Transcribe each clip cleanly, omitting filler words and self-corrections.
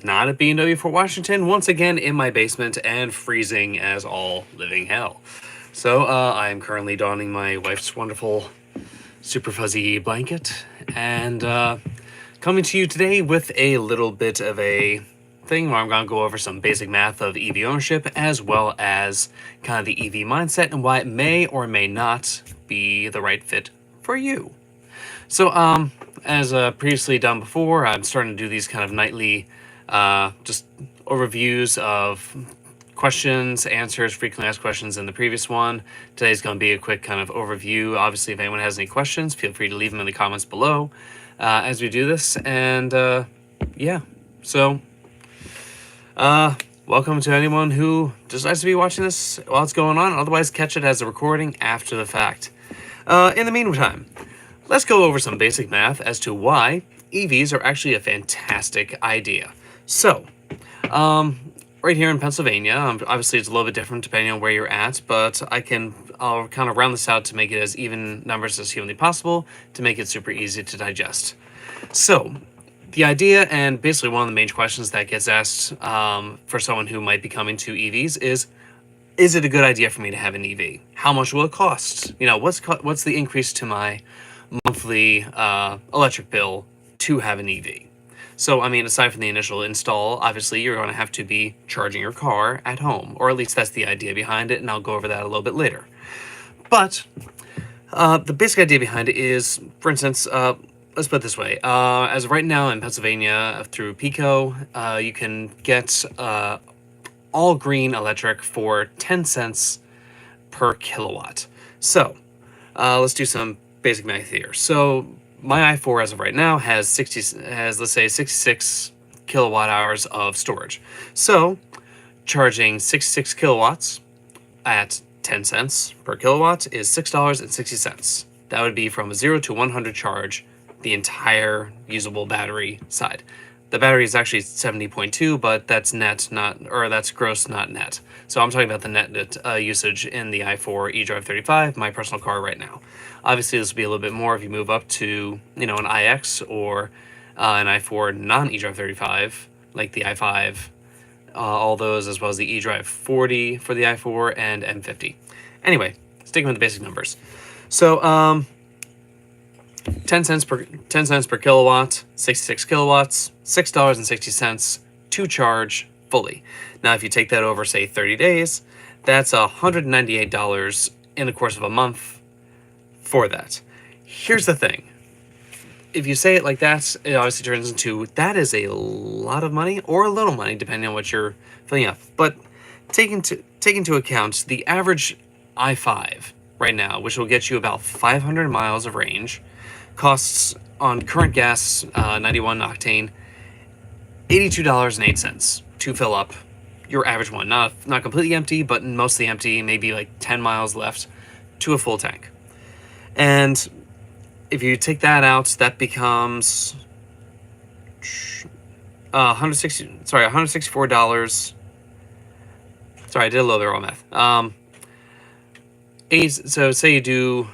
Not at B&W Fort Washington, once again in my basement and freezing as all living hell. So I am currently donning my wife's wonderful super fuzzy blanket and coming to you today with a little bit of a thing where I'm going to go over some basic math of EV ownership as well as kind of the EV mindset and why it may or may not be the right fit for you. So, as previously done before, I'm starting to do these kind of nightly just overviews of questions, answers, frequently asked questions in the previous one. Today's going to be a quick kind of overview. Obviously, if anyone has any questions, feel free to leave them in the comments below as we do this. And yeah, so welcome to anyone who decides to be watching this while it's going on. Otherwise, catch it as a recording after the fact. In the meantime, let's go over some basic math as to why EVs are actually a fantastic idea. So, right here in Pennsylvania, obviously it's a little bit different depending on where you're at, but I'll kind of round this out to make it as even numbers as humanly possible to make it super easy to digest. So, the idea and basically one of the main questions that gets asked for someone who might be coming to EVs is it a good idea for me to have an EV? How much will it cost? You know, what's the increase to my monthly electric bill to have an EV? So, I mean, aside from the initial install, obviously you're going to have to be charging your car at home, or at least that's the idea behind it, and I'll go over that a little bit later. But the basic idea behind it is, for instance, let's put it this way. As of right now in Pennsylvania, through PECO, you can get all green electric for 10 cents per kilowatt. So, let's do some basic math here. So, my i4 as of right now has let's say 66 kilowatt hours of storage. So, charging 66 kilowatts at 10 cents per kilowatt is $6.60. That would be from a 0 to 100 charge the entire usable battery side. The battery is actually 70.2, but that's net, that's gross, not net. So I'm talking about the net usage in the i4 eDrive 35, my personal car right now. Obviously, this will be a little bit more if you move up to, an iX or an i4 non-eDrive 35, like the i5, all those, as well as the eDrive 40 for the i4 and M50. Anyway, sticking with the basic numbers. So, 10 cents per kilowatt, 66 kilowatts, $6.60 to charge fully. Now, if you take that over, say, 30 days, that's $198 in the course of a month for that. Here's the thing. If you say it like that, it obviously turns into, that is a lot of money or a little money, depending on what you're filling up. But take into account the average i5 right now, which will get you about 500 miles of range, costs on current gas, 91 octane, $82.08 to fill up your average one. Not completely empty, but mostly empty, maybe like 10 miles left to a full tank. And if you take that out, that becomes $164. Sorry, I did a little bit wrong math. So say you do.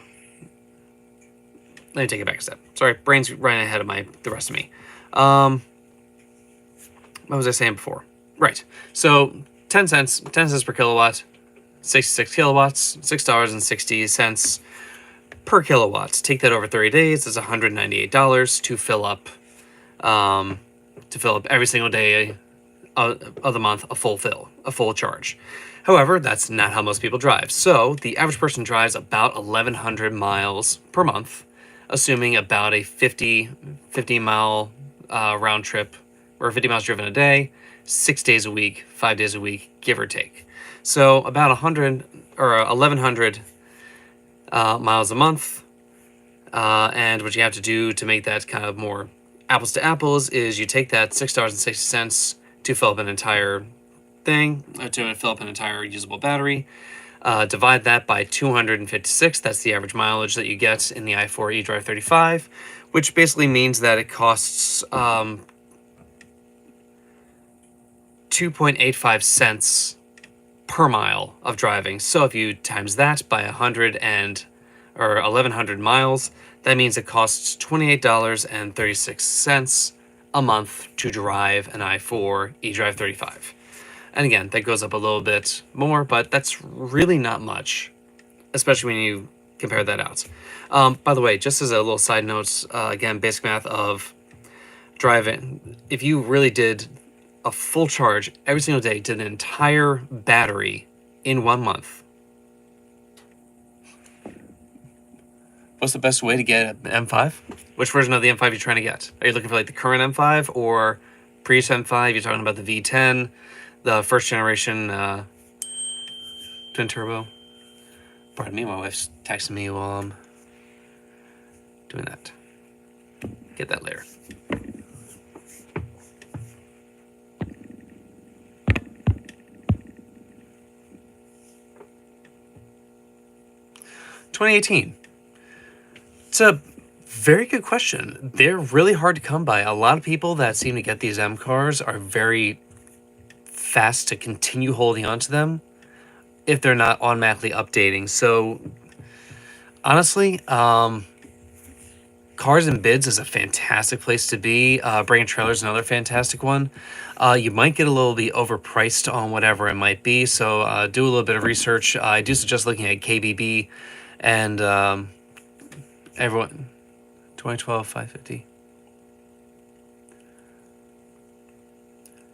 Let me take it back a step. Sorry, brain's running ahead of the rest of me. What was I saying before? Right. So 10 cents per kilowatt, 66 kilowatts, $6.60 per kilowatt. Take that over 30 days, it's $198 to fill up every single day of the month, a full charge. However, that's not how most people drive. So the average person drives about 1,100 miles per month, assuming about a 50 mile round trip, or 50 miles driven a day, 6 days a week, 5 days a week, give or take. So about 100 or 1,100 miles a month. And what you have to do to make that kind of more apples to apples is you take that $6.60 to fill up an entire thing, to fill up an entire usable battery. Divide that by 256. That's the average mileage that you get in the i4 eDrive 35, which basically means that it costs 2.85 cents per mile of driving. So if you times that by 1,100 miles, that means it costs $28.36 a month to drive an i4 eDrive 35. And again, that goes up a little bit more, but that's really not much, especially when you compare that out. By the way, just as a little side note, again, basic math of driving, if you really did a full charge every single day, did an entire battery in 1 month, what's the best way to get an M5? Which version of the M5 are you trying to get? Are you looking for like the current M5 or previous M5? You're talking about the V10, the first generation twin turbo. Pardon me, my wife's texting me while I'm doing that. Get that later. $2018. It's a very good question. They're really hard to come by. A lot of people that seem to get these M cars are very fast to continue holding on to them if they're not automatically updating. So honestly, Cars and Bids is a fantastic place to be. Bring Trailer is another fantastic one. You might get a little bit overpriced on whatever it might be, so do a little bit of research. I do suggest looking at KBB and everyone. 2012 550.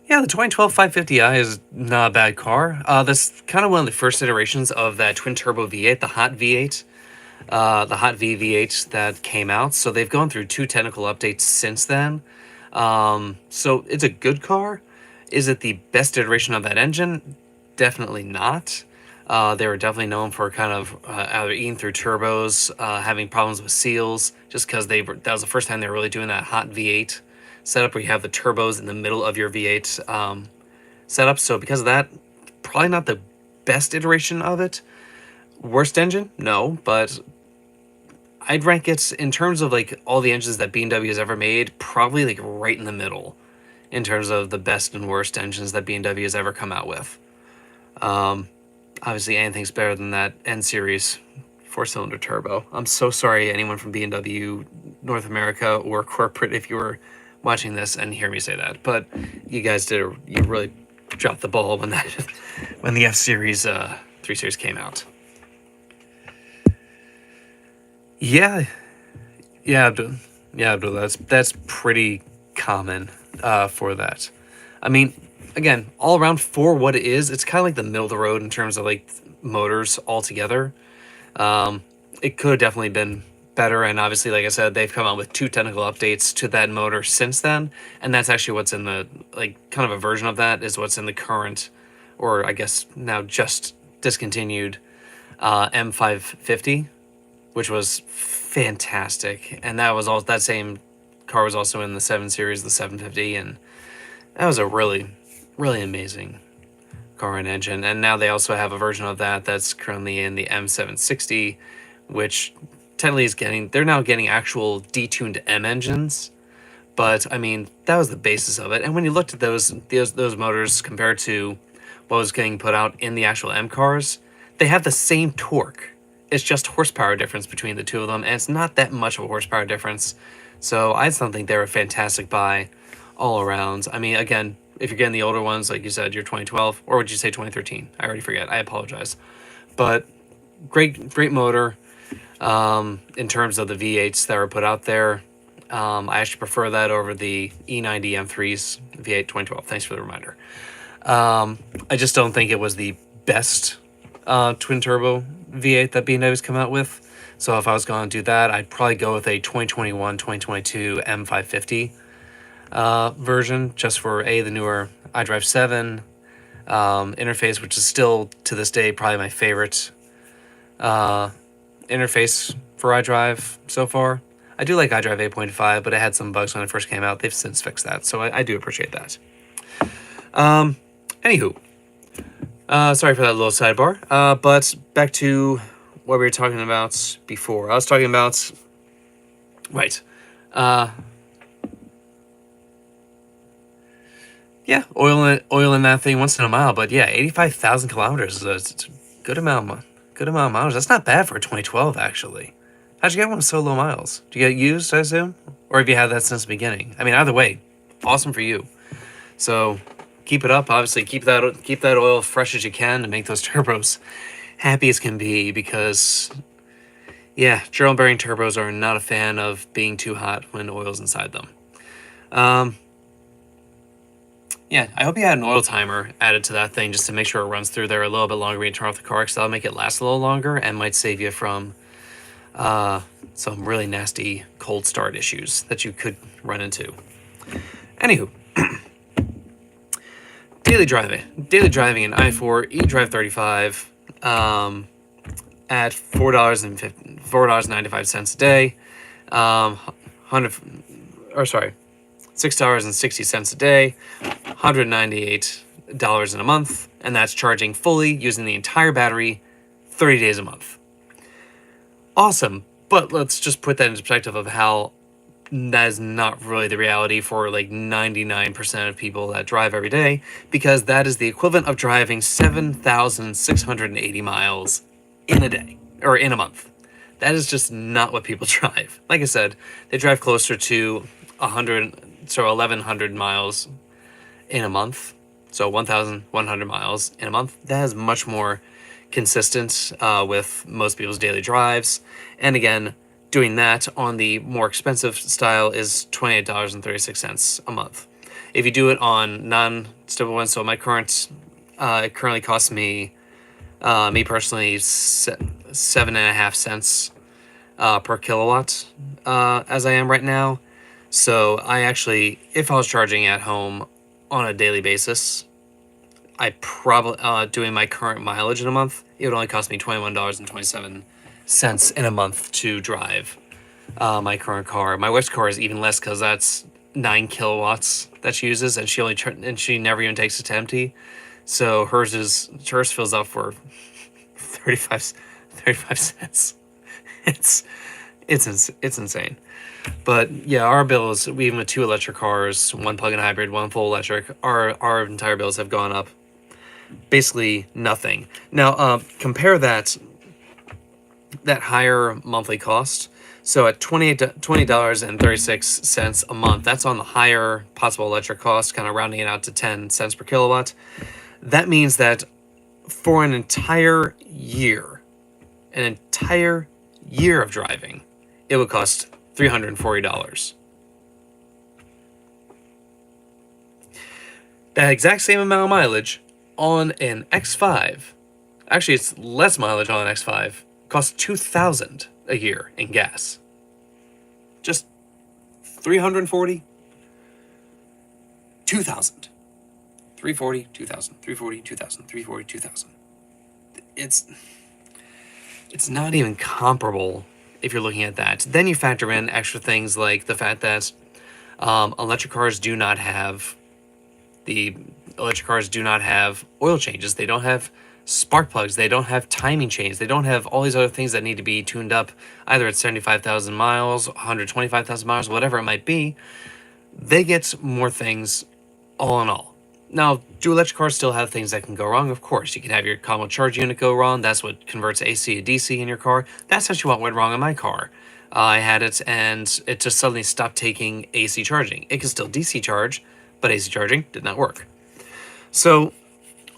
Yeah, the 2012 550i is not a bad car. That's kind of one of the first iterations of that twin turbo V8, the Hot V8. The Hot V V8 that came out. So they've gone through 2 technical updates since then. So it's a good car. Is it the best iteration of that engine? Definitely not. They were definitely known for kind of either eating through turbos, having problems with seals, just because that was the first time they were really doing that Hot V8 setup where you have the turbos in the middle of your V8 setup. So because of that, probably not the best iteration of it. Worst engine? No, but I'd rank it in terms of like all the engines that BMW has ever made, probably like right in the middle in terms of the best and worst engines that BMW has ever come out with. Obviously, anything's better than that N Series 4-cylinder turbo. I'm so sorry, anyone from BMW North America or corporate, if you were watching this and hear me say that. But you guys you really dropped the ball when the F Series 3 Series came out. Yeah, Abdul. That's pretty common for that. I mean, again, all around for what it is, it's kind of like the middle of the road in terms of like motors altogether. It could have definitely been better, and obviously, like I said, they've come out with 2 technical updates to that motor since then, and that's actually what's in the kind of a version of that is what's in the current, or I guess now just discontinued M550. Which was fantastic, and that same car was also in the 7 Series, the 750, and that was a really, really amazing car and engine. And now they also have a version of that that's currently in the M760, which technically they're now getting actual detuned M engines, but I mean that was the basis of it. And when you looked at those motors compared to what was getting put out in the actual M cars, they have the same torque. It's just horsepower difference between the two of them, and it's not that much of a horsepower difference. So I still think they're a fantastic buy all around. I mean, again, if you're getting the older ones, like you said, you're 2012, or would you say 2013? I already forget. I apologize. But great motor in terms of the V8s that were put out there. I actually prefer that over the E90 M3's V8 2012. Thanks for the reminder. I just don't think it was the best twin turbo V8 that BMW's come out with. So if I was going to do that, I'd probably go with a 2021, 2022 M550 version, just for the newer iDrive 7 interface, which is still to this day probably my favorite interface for iDrive so far. I do like iDrive 8.5, but it had some bugs when it first came out. They've since fixed that, so I do appreciate that. Anywho. Sorry for that little sidebar, but back to what we were talking about before. I was talking about, right, yeah, oil in that thing once in a while, but yeah, 85,000 kilometers is a good amount of miles. That's not bad for a 2012, actually. How'd you get one with so low miles? Do you get it used, I assume? Or have you had that since the beginning? I mean, either way, awesome for you. So keep it up. Obviously, keep that oil fresh as you can to make those turbos happy as can be, because yeah, journal bearing turbos are not a fan of being too hot when oil's inside them. Yeah, I hope you had an oil timer added to that thing just to make sure it runs through there a little bit longer when you turn off the car, because that'll make it last a little longer and might save you from some really nasty cold start issues that you could run into. Anywho, daily driving in I-4 eDrive 35 at $4.95 a day, 6.60 a day, $198 in a month, and that's charging fully using the entire battery 30 days a month. Awesome, but let's just put that into perspective of how that is not really the reality for like 99% of people that drive every day, because that is the equivalent of driving 7,680 miles in a day, or in a month. That is just not what people drive. Like I said, they drive closer to 1,100 miles in a month, so 1,100 miles in a month. That is much more consistent with most people's daily drives. And again, doing that on the more expensive style is $28.36 a month. If you do it on non-stable ones, so my current, it currently costs me, me personally, 7.5 cents per kilowatt as I am right now. So I actually, if I was charging at home on a daily basis, I probably, doing my current mileage in a month, it would only cost me $21.27 in a month to drive my current car. My wife's car is even less, because that's 9 kilowatts that she uses, and she never even takes it to empty. So hers fills up for 35 cents. It's insane. But yeah, our bills, even with 2 electric cars, 1 plug-in hybrid, 1 full electric, our entire bills have gone up basically nothing. Now, compare that higher monthly cost. So at $20.36 a month, that's on the higher possible electric cost, kind of rounding it out to 10 cents per kilowatt. That means that for an entire year of driving, it would cost $340. That exact same amount of mileage on an X5, actually it's less mileage on an X5, costs $2,000 a year in gas. Just 340, 2,000. 340, 2,000, 340, 2,000, 340, 2,000. It's not even comparable if you're looking at that. Then you factor in extra things like the fact that electric cars do not have oil changes. They don't have spark plugs. They don't have timing chains. They don't have all these other things that need to be tuned up either at 75,000 miles, 125,000 miles, whatever it might be. They get more things all in all. Now, do electric cars still have things that can go wrong? Of course. You can have your combo charge unit go wrong. That's what converts AC to DC in your car. That's actually what went wrong in my car. I had it, and it just suddenly stopped taking AC charging. It can still DC charge, but AC charging did not work. So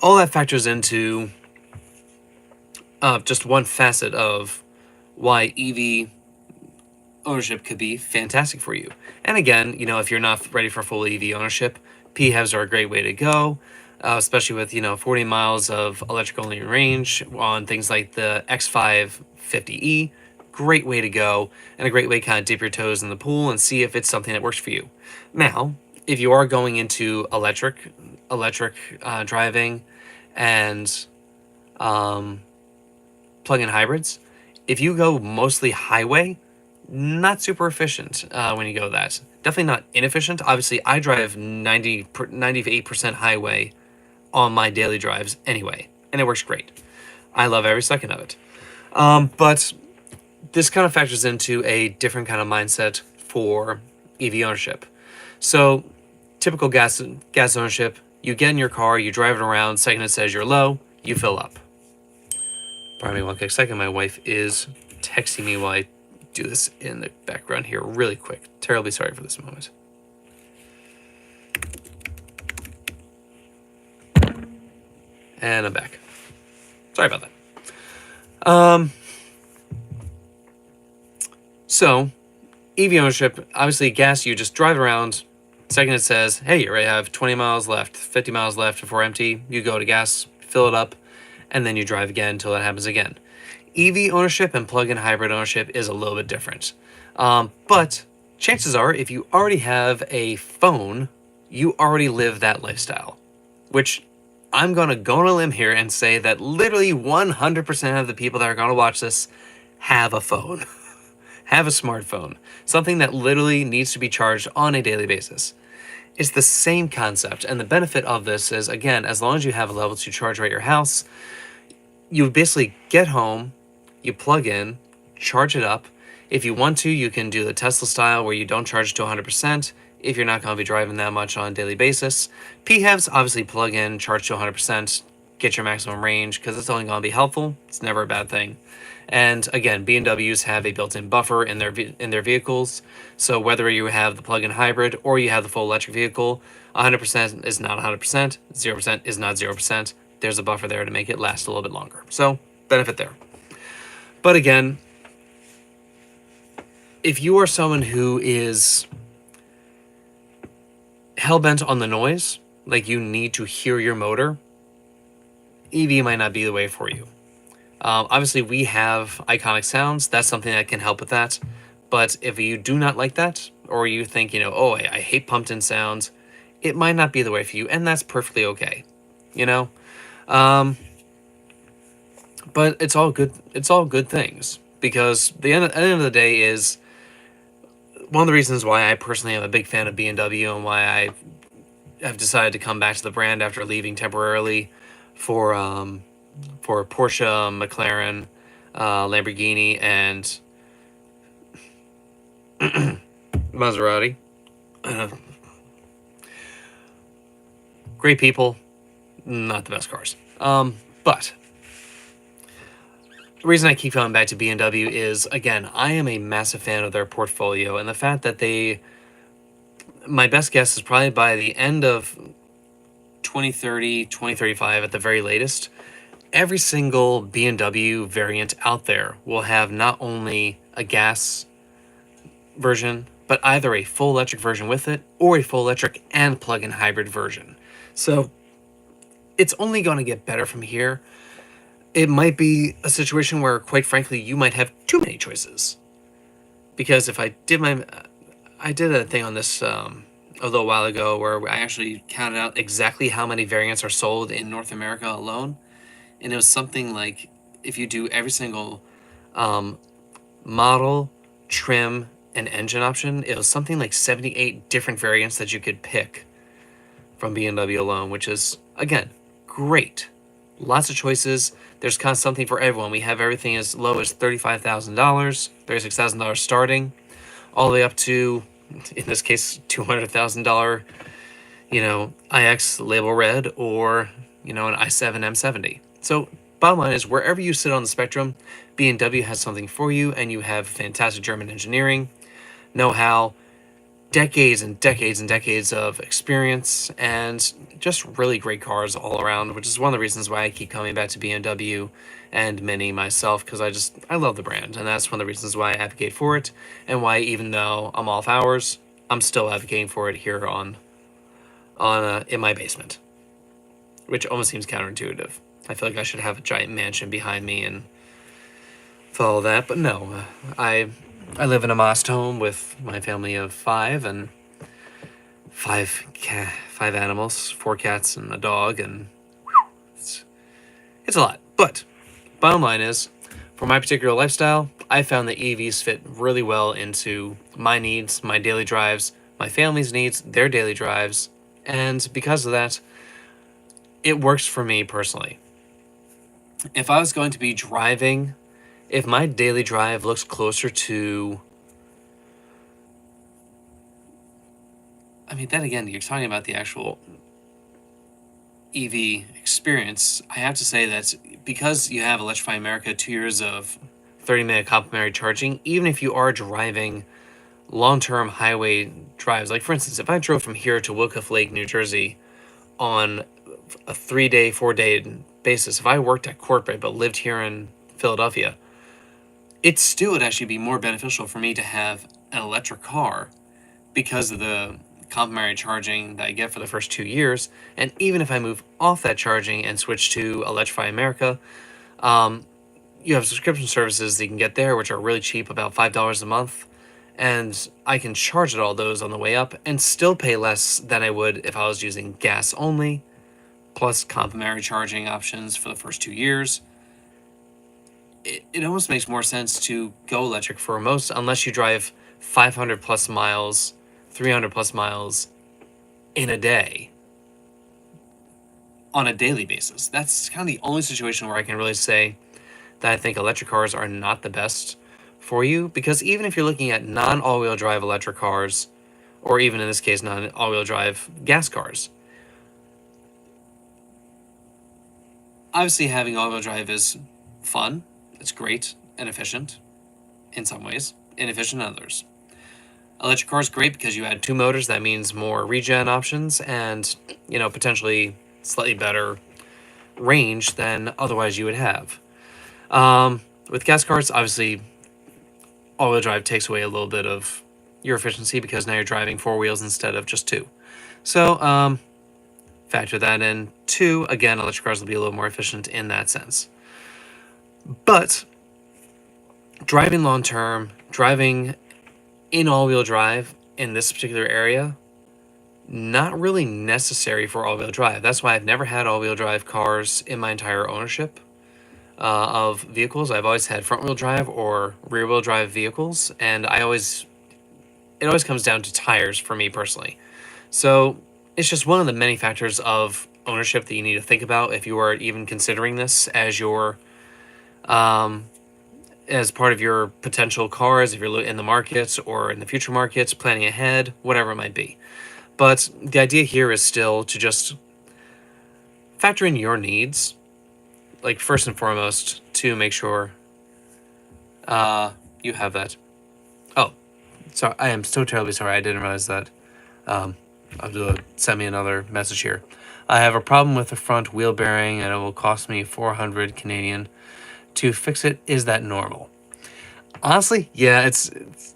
all that factors into just one facet of why EV ownership could be fantastic for you. And again, if you're not ready for full EV ownership, PHEVs are a great way to go, especially with 40 miles of electric-only range on things like the X550E. Great way to go, and a great way to kind of dip your toes in the pool and see if it's something that works for you. Now, if you are going into electric driving and plug-in hybrids, if you go mostly highway, not super efficient when you go that. Definitely not inefficient. Obviously, I drive 98% highway on my daily drives anyway, and it works great. I love every second of it. But this kind of factors into a different kind of mindset for EV ownership. So, typical gas ownership, you get in your car, you drive it around, second it says you're low, you fill up. Pardon me one quick second, my wife is texting me while I do this in the background here really quick. Terribly sorry for this moment. And I'm back. Sorry about that. So, EV ownership, obviously gas, you just drive around. Second it says, hey, you already have 20 miles left, 50 miles left before empty. You go to gas, fill it up, and then you drive again until that happens again. EV ownership and plug-in hybrid ownership is a little bit different. But chances are, if you already have a phone, you already live that lifestyle. Which I'm going to go on a limb here and say that literally 100% of the people that are going to watch this have a phone. Have a smartphone. Something that literally needs to be charged on a daily basis. It's the same concept, and the benefit of this is, again, as long as you have a level 2 charger at your house, you basically get home, you plug in, charge it up. If you want to, you can do the Tesla style where you don't charge to 100% if you're not going to be driving that much on a daily basis. PHEVs, obviously plug in, charge to 100%, get your maximum range because it's only going to be helpful. It's never a bad thing. And again, B&Ws have a built-in buffer in their vehicles. So whether you have the plug-in hybrid or you have the full electric vehicle, 100% is not 100%, 0% is not 0%. There's a buffer there to make it last a little bit longer. So benefit there. But again, if you are someone who is hell-bent on the noise, like you need to hear your motor, EV might not be the way for you. Obviously, we have Iconic Sounds. That's something that can help with that. But if you do not like that, or you think, oh, I hate pumped-in sounds, it might not be the way for you, and that's perfectly okay. But it's all good. It's all good things, because the end of the day is one of the reasons why I personally am a big fan of B&W and why I have decided to come back to the brand after leaving temporarily for Porsche, McLaren, Lamborghini, and Maserati. Great people, not the best cars. But the reason I keep coming back to B&W is, again, I am a massive fan of their portfolio, and the fact that my best guess is probably by the end of 2030, 2035 at the very latest, every single B&W variant out there will have not only a gas version, but either a full electric version with it or a full electric and plug-in hybrid version. So it's only going to get better from here. It might be a situation where, quite frankly, you might have too many choices. Because if I did a thing on this a little while ago where I actually counted out exactly how many variants are sold in North America alone. And it was something like, if you do every single model, trim, and engine option, it was something like 78 different variants that you could pick from B&W alone, which is, again, great. Lots of choices. There's kind of something for everyone. We have everything as low as $35,000, $36,000 starting, all the way up to, in this case, $200,000, iX label red, or, an i7 M70. So bottom line is, wherever you sit on the spectrum, B&W has something for you, and you have fantastic German engineering, know-how, decades and decades and decades of experience, and just really great cars all around, which is one of the reasons why I keep coming back to B&W and Mini myself, because I love the brand, and that's one of the reasons why I advocate for it, and why, even though I'm off hours, I'm still advocating for it here in my basement, which almost seems counterintuitive. I feel like I should have a giant mansion behind me and follow that, but no. I live in a Most home with my family of 5 and 5 animals, 4 cats and a dog, and it's a lot. But bottom line is, for my particular lifestyle, I found that EVs fit really well into my needs, my daily drives, my family's needs, their daily drives, and because of that, it works for me personally. If I was going to be driving, if my daily drive looks closer to, then again, you're talking about the actual EV experience. I have to say that because you have Electrify America, 2 years of 30-minute complimentary charging, even if you are driving long-term highway drives. Like for instance, if I drove from here to Wilcliff Lake, New Jersey on a 3-day, 4-day basis, if I worked at corporate but lived here in Philadelphia, it still would actually be more beneficial for me to have an electric car because of the complimentary charging that I get for the first 2 years. And even if I move off that charging and switch to Electrify America, you have subscription services that you can get there, which are really cheap, about $5 a month. And I can charge at all those on the way up and still pay less than I would if I was using gas only, plus complimentary charging options for the first 2 years. It almost makes more sense to go electric for most, unless you drive 500 plus miles, 300 plus miles in a day on a daily basis. That's kind of the only situation where I can really say that I think electric cars are not the best for you, because even if you're looking at non-all-wheel drive electric cars, or even in this case non-all-wheel drive gas cars, obviously having all-wheel drive is fun, it's great and efficient in some ways, inefficient in others. Electric car is great because you add two motors. That means more regen options and, potentially slightly better range than otherwise you would have. With gas cars, obviously, all-wheel drive takes away a little bit of your efficiency because now you're driving four wheels instead of just two. So factor that in. Two, again, electric cars will be a little more efficient in that sense. But driving long-term, driving in all-wheel drive in this particular area, not really necessary for all-wheel drive. That's why I've never had all-wheel drive cars in my entire ownership of vehicles. I've always had front-wheel drive or rear-wheel drive vehicles, and it always comes down to tires for me personally. So it's just one of the many factors of ownership that you need to think about if you are even considering this as your as part of your potential cars, if you're in the markets or in the future markets, planning ahead, whatever it might be. But the idea here is still to just factor in your needs, like first and foremost, to make sure you have that. Oh, sorry, I am so terribly sorry. I didn't realize that. I'll send me another message here. I have a problem with the front wheel bearing, and it will cost me 400 Canadian to fix it. Is that normal? Honestly, yeah,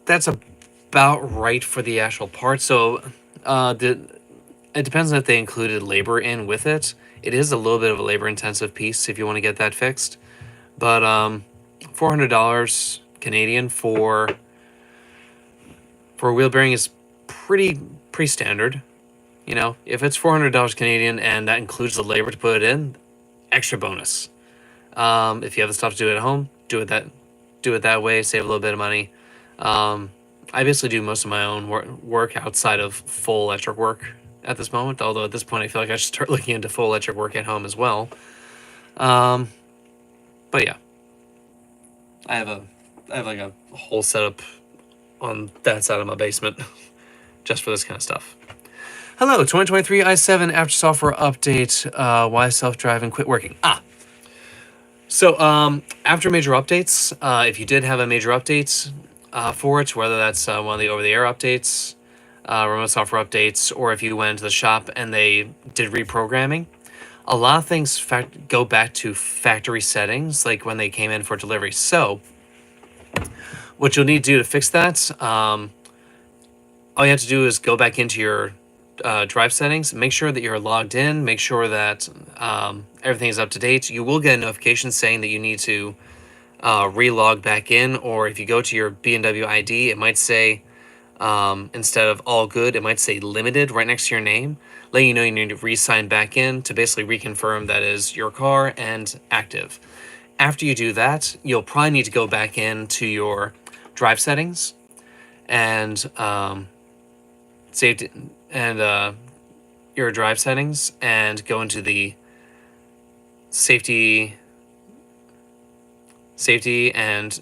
that's about right for the actual part. So, it depends on if they included labor in with it. It is a little bit of a labor-intensive piece if you want to get that fixed. But $400 Canadian for a wheel bearing is pretty standard. If it's $400 Canadian and that includes the labor to put it in, extra bonus. If you have the stuff to do it at home, do it that way, save a little bit of money. I basically do most of my own work outside of full electric work at this moment, although at this point I feel like I should start looking into full electric work at home as well. But yeah, I have like a whole setup on that side of my basement just for this kind of stuff. Hello, 2023 i7 after software update. Why self-driving quit working? So after major updates, if you did have a major update for it, whether that's one of the over-the-air updates, remote software updates, or if you went to the shop and they did reprogramming, a lot of things go back to factory settings, like when they came in for delivery. So what you'll need to do to fix that, all you have to do is go back into your drive settings, make sure that you're logged in, make sure that everything is up to date. You will get a notification saying that you need to relog back in, or if you go to your BMW ID, it might say, instead of all good, it might say limited right next to your name, letting you know you need to re-sign back in to basically reconfirm that is your car and active. After you do that, you'll probably need to go back into your drive settings and safety and your drive settings and go into the safety and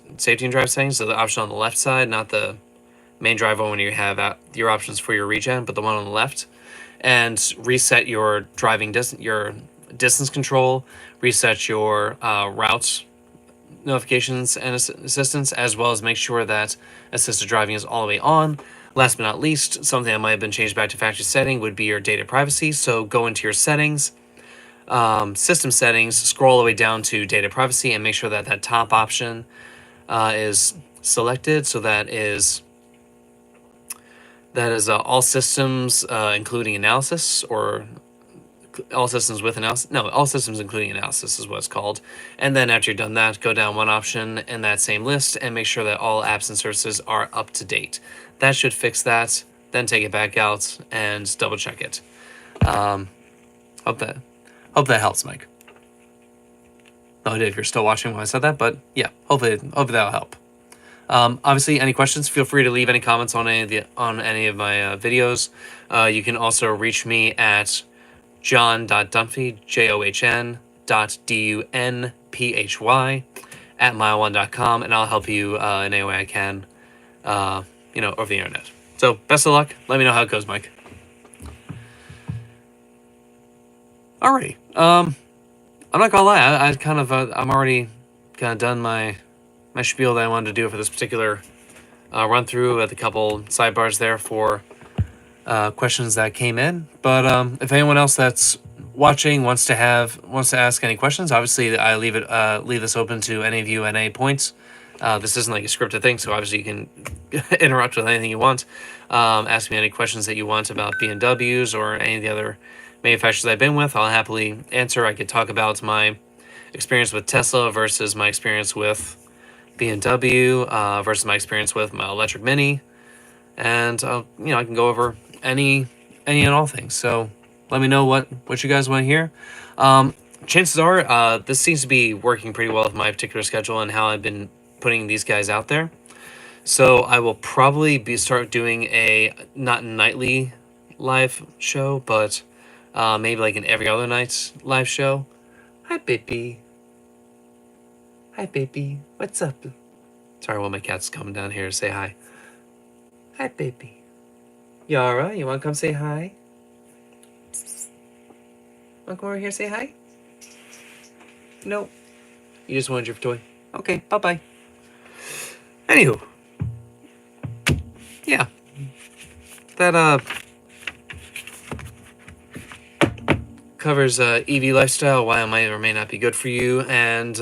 drive settings. So the option on the left side, not the main drive when you have your options for your regen, but the one on the left, and reset your driving distance, your distance control, reset your routes, notifications and assistance, as well as make sure that assisted driving is all the way on. Last but not least, something that might have been changed back to factory setting would be your data privacy. So go into your settings, system settings, scroll all the way down to data privacy, and make sure that that top option is selected. So that is all systems including analysis, or all systems with analysis. No, all systems including analysis is what it's called. And then after you've done that, go down one option in that same list and make sure that all apps and services are up to date. That should fix that. Then take it back out and double check it. Hope that helps, Mike. No idea if you're still watching when I said that, but yeah, hopefully that'll help. Obviously, any questions, feel free to leave any comments on any of my videos. You can also reach me at john.dunphy, john.dunphy, at mile1.com, and I'll help you in any way I can, over the internet. So, best of luck. Let me know how it goes, Mike. Alrighty. I'm not gonna lie. I'm already kind of done my spiel that I wanted to do for this particular run through with a couple sidebars there for questions that came in. But if anyone else that's watching wants to ask any questions, obviously I leave this open to any of you at any points. This isn't like a scripted thing, so obviously you can interrupt with anything you want. Ask me any questions that you want about BMWs or any of the other manufacturers I've been with. I'll happily answer. I could talk about my experience with Tesla versus my experience with BMW versus my experience with my electric Mini, and I can go over any and all things. So let me know what you guys want to hear. Chances are this seems to be working pretty well with my particular schedule and how I've been putting these guys out there. So I will probably start doing a not nightly live show, but maybe like an every other night live show. Hi, baby. Hi, baby. What's up? Sorry, well, my cat's coming down here to say hi. Hi, baby. Yara, you want to come say hi? Want to come over here and say hi? No. You just wanted your toy? Okay, bye-bye. Anywho. Yeah. That, covers EV lifestyle, why it might or may not be good for you, and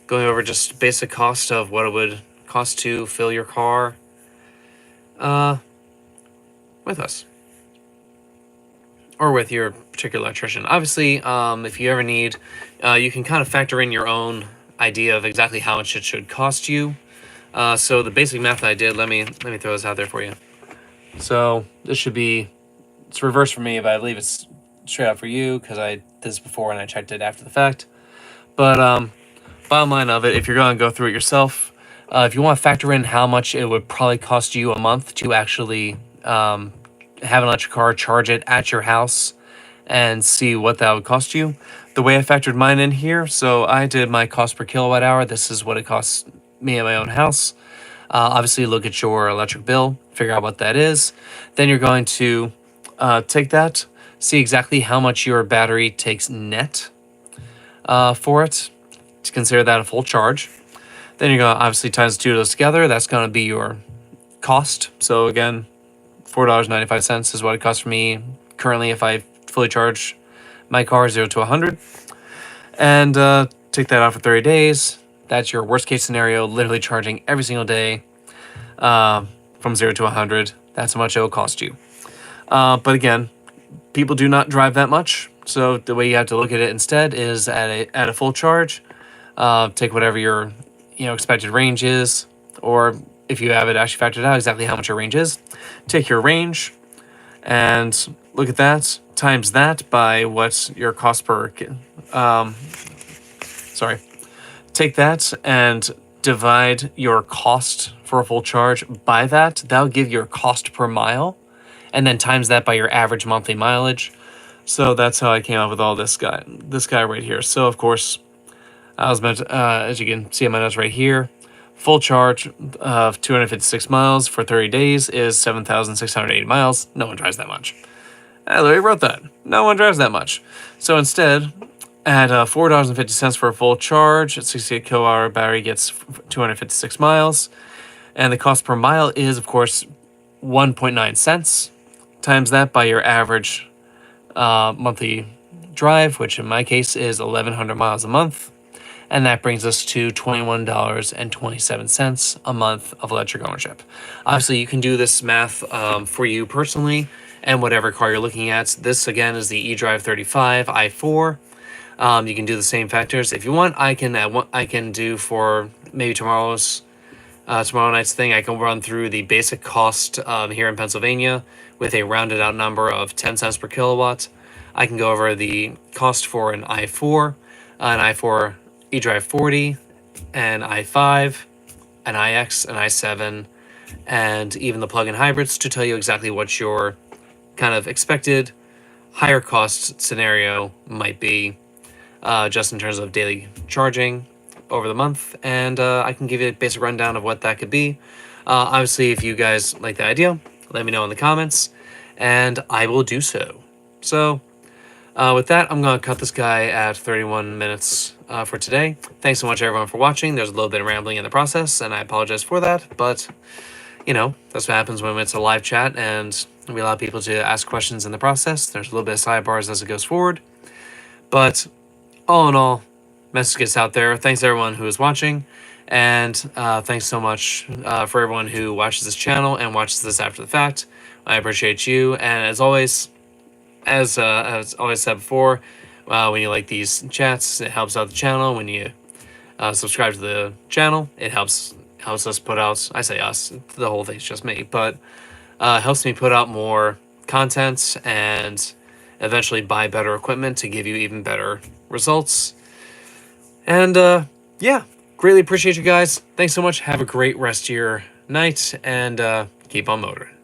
going over just basic cost of what it would cost to fill your car with us, or with your particular electrician. Obviously, if you ever need, you can kind of factor in your own idea of exactly how much it should cost you. So the basic math that I did, let me throw this out there for you. So this should be, it's reversed for me, but I believe it's straight out for you because I did this before and I checked it after the fact. But bottom line of it, if you're going to go through it yourself, if you want to factor in how much it would probably cost you a month to actually have an electric car, charge it at your house, and see what that would cost you. The way I factored mine in here, so I did my cost per kilowatt hour. This is what it costs me at my own house. Obviously, look at your electric bill, figure out what that is. Then you're going to take that, see exactly how much your battery takes net for it, to consider that a full charge. Then you're going to obviously times the two of those together. That's going to be your cost. So again, $4.95 is what it costs for me currently if I fully charge my car 0 to 100. And take that out for 30 days. That's your worst case scenario, literally charging every single day from 0 to 100. That's how much it will cost you. But again, people do not drive that much. So the way you have to look at it instead is at a full charge. Take whatever your expected range is, or if you have it actually factored out exactly how much your range is, take your range and look at that, times that by what's your cost per take that and divide your cost for a full charge by that. That'll give your cost per mile, and then times that by your average monthly mileage. So that's how I came up with all this guy right here. So of course, I was meant to, as you can see in my notes right here, full charge of 256 miles for 30 days is 7,680 miles. No one drives that much. I literally wrote that. No one drives that much. So instead, At $4.50 for a full charge, at 68 kilowatt hour battery gets 256 miles. And the cost per mile is, of course, 1.9 cents. Times that by your average monthly drive, which in my case is 1,100 miles a month. And that brings us to $21.27 a month of electric ownership. Obviously, you can do this math for you personally and whatever car you're looking at. This, again, is the eDrive 35 i4. You can do the same factors. If you want, I can do for maybe tomorrow night's thing. I can run through the basic cost here in Pennsylvania with a rounded out number of 10 cents per kilowatt. I can go over the cost for an i4 eDrive 40, an i5, an iX, an i7, and even the plug-in hybrids to tell you exactly what your kind of expected higher cost scenario might be, just in terms of daily charging over the month. And I can give you a basic rundown of what that could be. Obviously, if you guys like the idea, let me know in the comments, and I will do so. So, with that, I'm going to cut this guy at 31 minutes for today. Thanks so much, everyone, for watching. There's a little bit of rambling in the process, and I apologize for that. But, you know, that's what happens when it's a live chat, and we allow people to ask questions in the process. There's a little bit of sidebars as it goes forward. But, all in all, message gets out there. Thanks, everyone who is watching. And thanks so much for everyone who watches this channel and watches this after the fact. I appreciate you. And as always, as always said before, when you like these chats, it helps out the channel. When you subscribe to the channel, it helps us put out. I say us, the whole thing's just me, but helps me put out more content and eventually buy better equipment to give you even better results. And yeah, greatly appreciate you guys. Thanks so much. Have a great rest of your night, and keep on motoring.